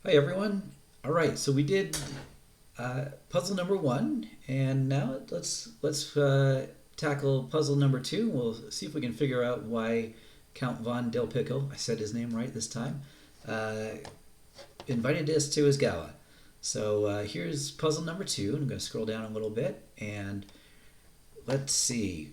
Hi everyone. All right, so we did puzzle number one, and now let's tackle puzzle number two. We'll see if we can figure out why Count von Del Pickle, I said his name right this time, uh, invited us to his gala. So here's puzzle number two. I'm going to scroll down a little bit, and let's see.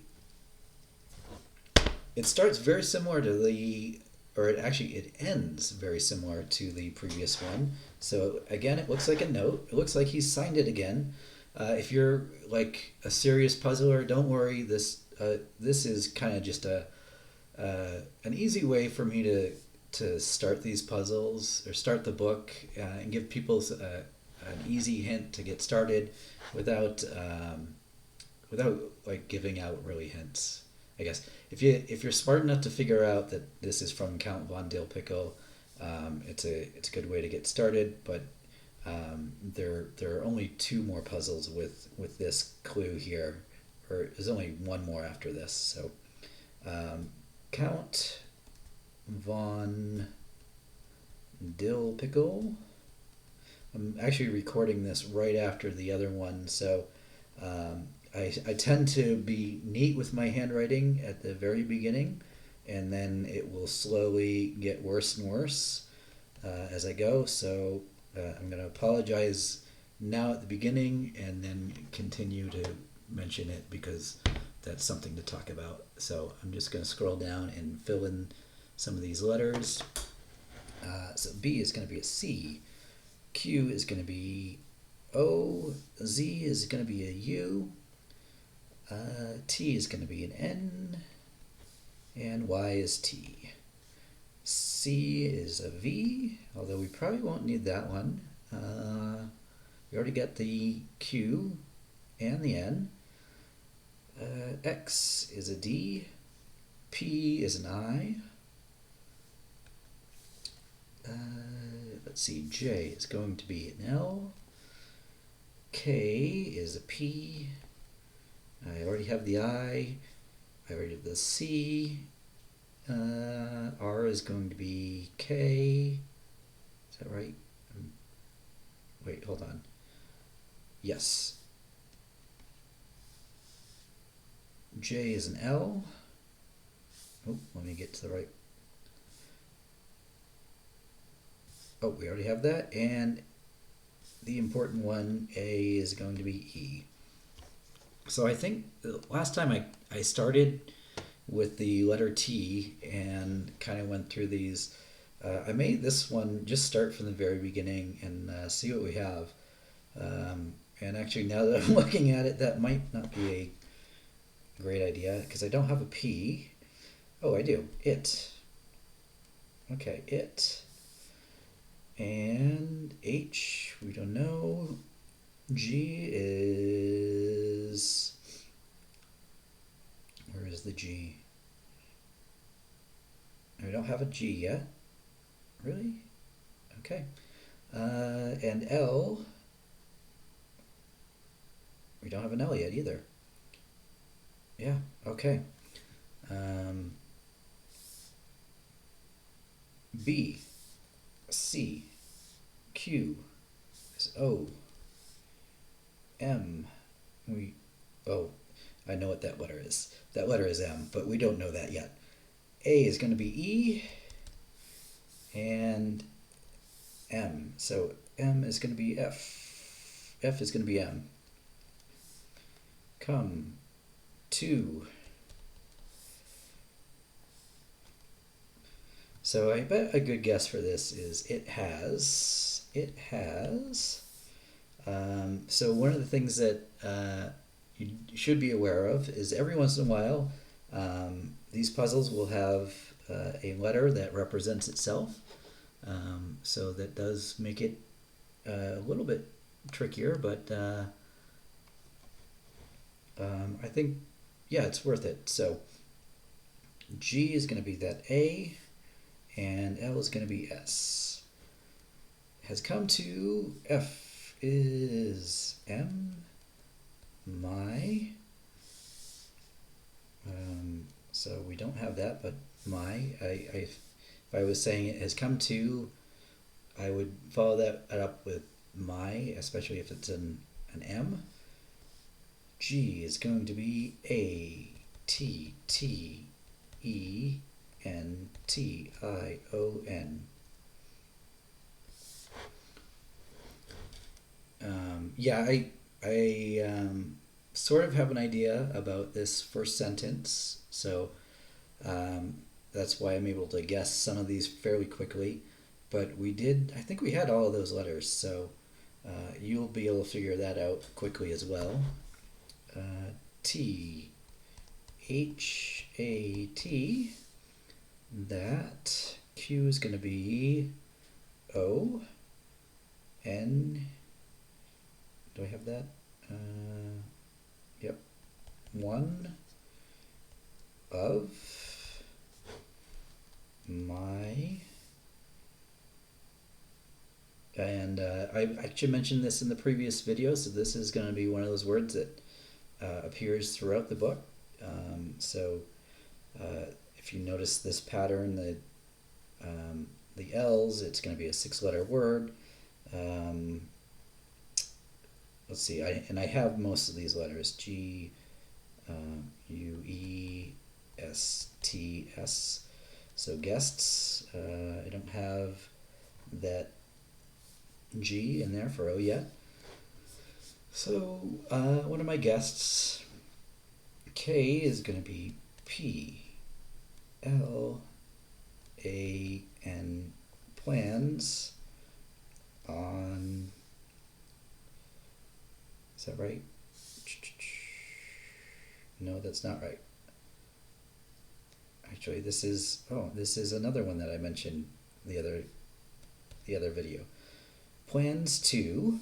It starts very similar to it ends very similar to the previous one. So again, it looks like a note. It looks like he's signed it again. If you're like a serious puzzler, don't worry. This is kind of just an easy way for me to start these puzzles or start the book and give people an easy hint to get started without like giving out really hints. I guess if you're smart enough to figure out that this is from Count von Dale Pickle, it's a good way to get started. But there are only two more puzzles with this clue here, or there's only one more after this. So Count von Dill Pickle. I'm actually recording this right after the other one, so I tend to be neat with my handwriting at the very beginning, and then it will slowly get worse and worse as I go. So I'm going to apologize now at the beginning and then continue to mention it because that's something to talk about. So I'm just going to scroll down and fill in some of these letters. So B is going to be a C. Q is going to be O. Z is going to be a U. T is going to be an N. And Y is T. C is a V, although we probably won't need that one. We already got the Q and the N. X is a D. P is an I. Let's see, J is going to be an L. K is a P. I already have the I. I already have the C. R is going to be K. Is that right? Wait, hold on. Yes. J is an L. Oh, let me get to the right. Oh, we already have that. And the important one, A, is going to be E. So I think the last time I started with the letter T and kind of went through these. I made this one just start from the very beginning and see what we have. And actually, now that I'm looking at it, that might not be a great idea because I don't have a P. Oh, I do. It. Okay, it. And H, we don't know. G is. Where is the G? I don't have a G yet. Really? Okay. And L. We don't have an L yet either. Yeah, okay. B. C. Q. Is O. M. Oh, I know what that letter is. That letter is M, but we don't know that yet. A is going to be E and M. So M is going to be F. F is going to be M. Come to. So I bet a good guess for this is it has. So one of the things that you should be aware of is every once in a while these puzzles will have a letter that represents itself. So that does make it a little bit trickier, but I think, yeah, it's worth it. So G is going to be that A, and L is going to be S. Has come to. F is M. My. So we don't have that, but my. If I was saying it has come to, I would follow that up with my, especially if it's an M. G is going to be Attention. Yeah, I sort of have an idea about this first sentence, so that's why I'm able to guess some of these fairly quickly. But I think we had all of those letters, so you'll be able to figure that out quickly as well. T, H-A-T, that. Q is going to be O, N. Do I have that? Yep. One of my. And I actually mentioned this in the previous video, so this is going to be one of those words that appears throughout the book. So if you notice this pattern, the L's, it's going to be a 6-letter word. Let's see, I have most of these letters: G, U, E, S, T, S. So guests, I don't have that G in there for O yet. So one of my guests, K, is going to be P, L, A, N, plans on. Is that right? No, that's not right. Actually, this is another one that I mentioned the other video. Plans to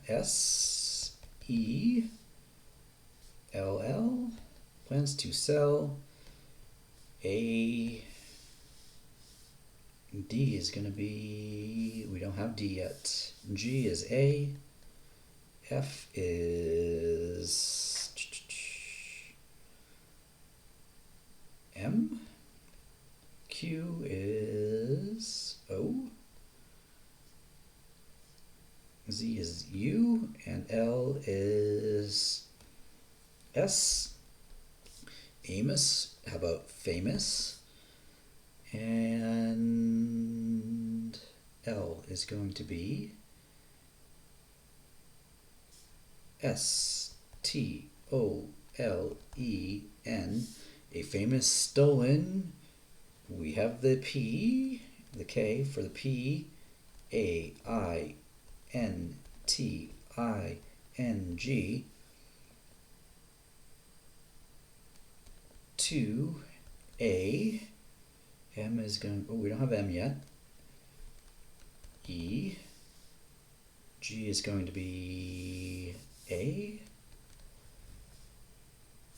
SELL, plans to sell. A, D is going to be, we don't have D yet. G is A. F is M. Q is O. Z is U, and L is S. Amos, how about famous? And L is going to be STOLEN, a famous stolen. We have the P, the K for the P, AINTING. To A, M is going, we don't have M yet. E, G is going to be A,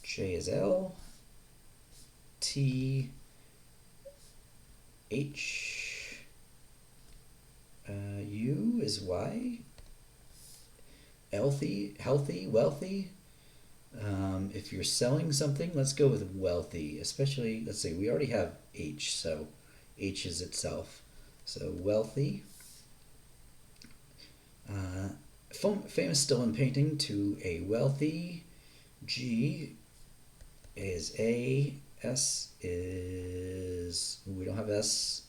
J is L, T, H, U is Y, healthy, wealthy. If you're selling something, let's go with wealthy, especially, let's say we already have H, so H is itself. So wealthy. Famous stolen painting to a wealthy. G is A. S is, we don't have S.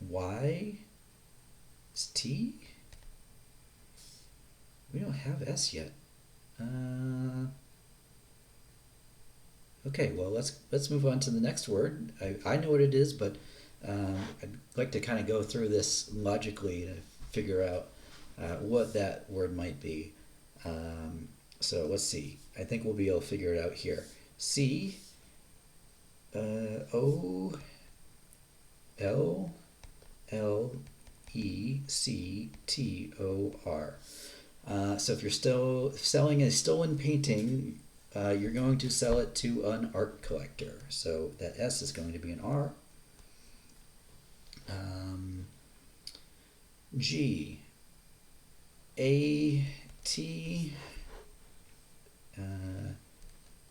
Y is T. We don't have S yet. Okay, well let's move on to the next word. I know what it is, but I'd like to kind of go through this logically to figure out what that word might be. So let's see. I think we'll be able to figure it out here. C, O, L, L, E, C, T, O, R. So if you're still selling a stolen painting, you're going to sell it to an art collector. So that S is going to be an R. G, A, T,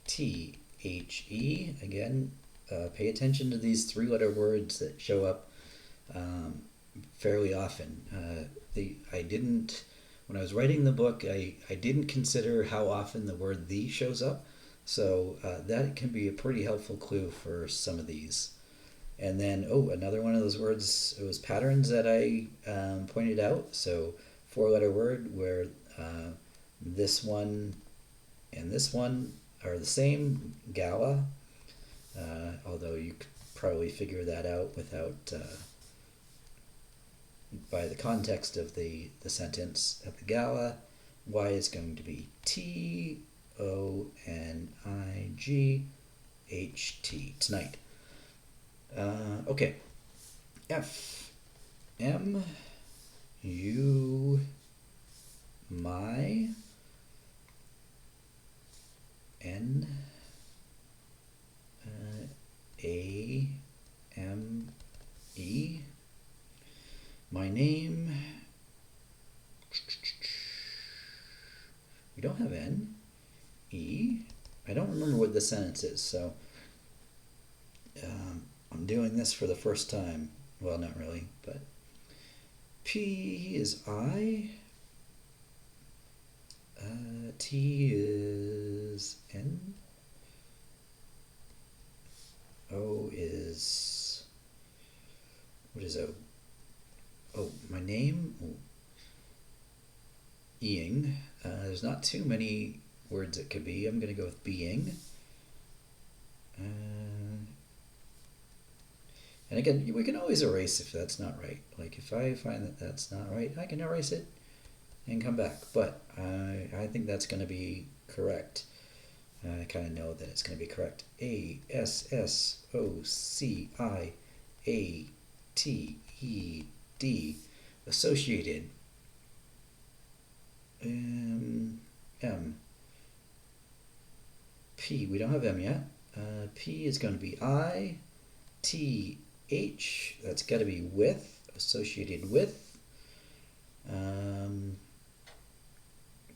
T, H, E. Again, pay attention to these three-letter words that show up fairly often. I didn't, when I was writing the book, I didn't consider how often the word "the" shows up. So that can be a pretty helpful clue for some of these. And then, another one of those words, it was patterns that I pointed out. So four-letter word where this one and this one are the same, Gala, although you could probably figure that out without, by the context of the sentence. At the gala, Y is going to be TONIGHT, tonight. Okay. F. M. U. My. N. A. M. E. My name. We don't have N. E. I don't remember what this sentence is, so I'm doing this for the first time. Well, not really, but P is I. T is N. O is, what is O? Oh, my name? Eing. There's not too many words it could be. I'm going to go with being. And again, we can always erase if that's not right. Like if I find that that's not right, I can erase it and come back. But I think that's going to be correct. I kind of know that it's going to be correct. ASSOCIATED. Associated. M. P. We don't have M yet. P is going to be I. T. H. That's got to be with. Associated with.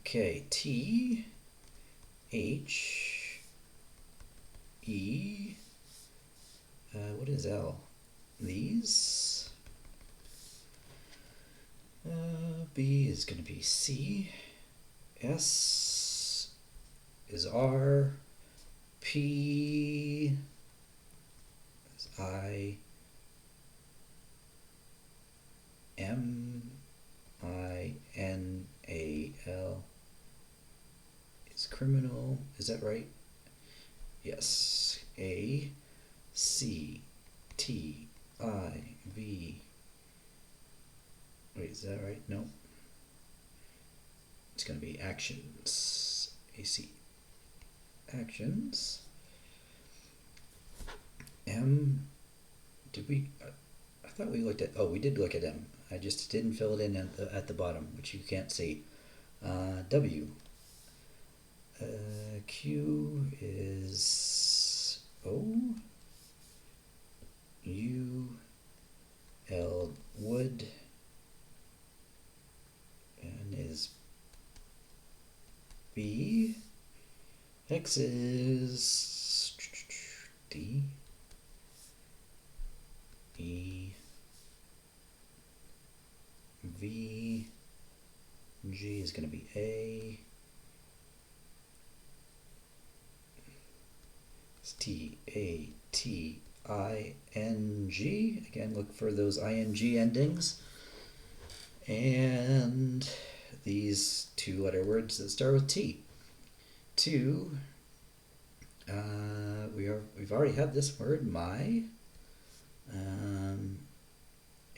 Okay. T. H. E. What is L? These. B is going to be C. S is R. P is I. M. I. N. A. L is criminal. Is that right? Yes. A. C. T. I. V. Wait, is that right? No. It's going to be actions. AC. Actions. M. Did we? I thought we looked at. Oh, we did look at M. I just didn't fill it in at the bottom, which you can't see. W. Q is O. U. L. Wood. N is B. X is D. E. V. G is going to be A. It's T. A. T. I. N. G. Again, look for those ing endings. And these two-letter words that start with T. Two. We've already had this word, my.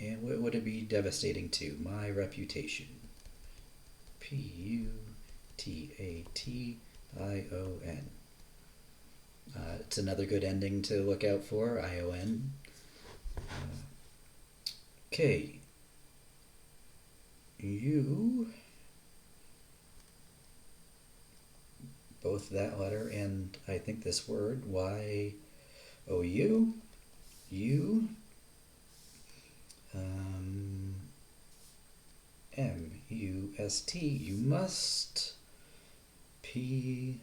And what would it be devastating to? My reputation. Putation. It's another good ending to look out for, ION. Okay. U. Both that letter and I think this word, Y-O-U. U. M-U-S-T. You must. P.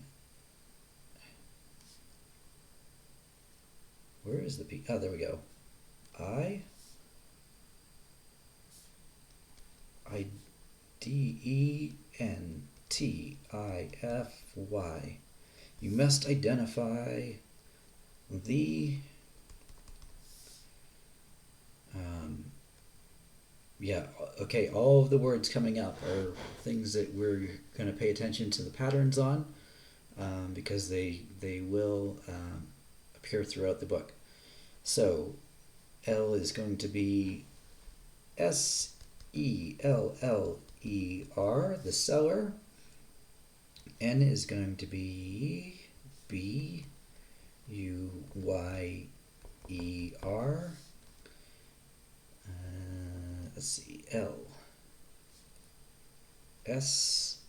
Where is the P? Oh, there we go. I Identify. You must identify the yeah, okay, all of the words coming up are things that we're going to pay attention to the patterns on, because they will appear throughout the book. So L is going to be Seller, the seller. N is going to be Buyer. Let's see, L Stolen,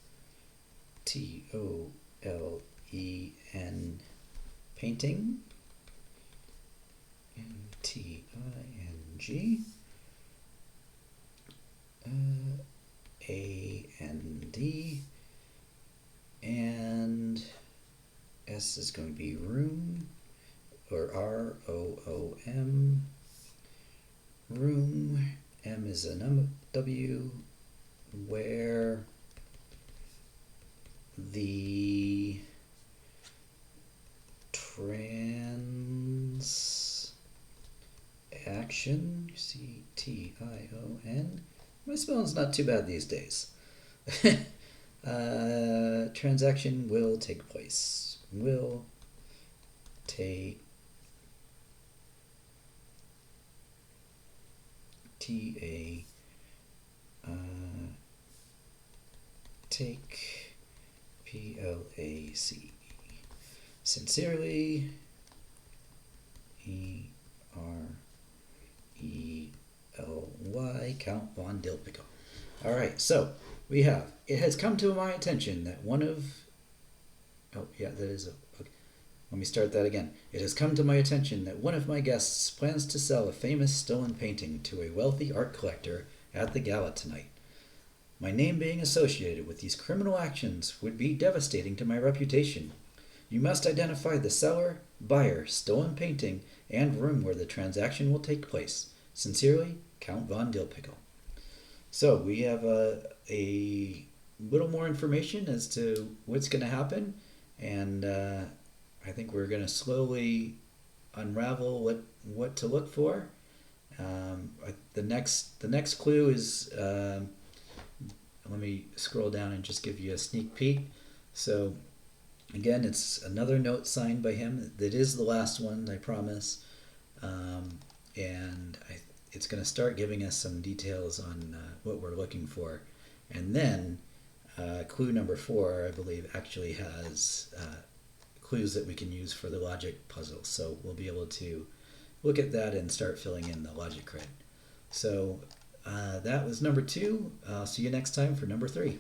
painting, Nting, And, and S is going to be room, or ROOM, room. M is a W, where the transaction, CTION. My spelling's not too bad these days. Transaction will take place. Will take take PLACE. Sincerely, ERELY, Count von Dilpico. All right, so we have, it has come to my attention that one of, okay. Let me start that again. It has come to my attention that one of my guests plans to sell a famous stolen painting to a wealthy art collector at the Gala tonight. My name being associated with these criminal actions would be devastating to my reputation. You must identify the seller, buyer, stolen painting, and room where the transaction will take place. Sincerely, Count von Dilpico. So we have a little more information as to what's going to happen, and I think we're going to slowly unravel what to look for. The next clue is, let me scroll down and just give you a sneak peek. So again, it's another note signed by him. That is the last one, I promise. And it's going to start giving us some details on what we're looking for. And then clue number 4, I believe, actually has clues that we can use for the logic puzzle. So we'll be able to look at that and start filling in the logic grid. So that was number 2. I'll see you next time for number 3.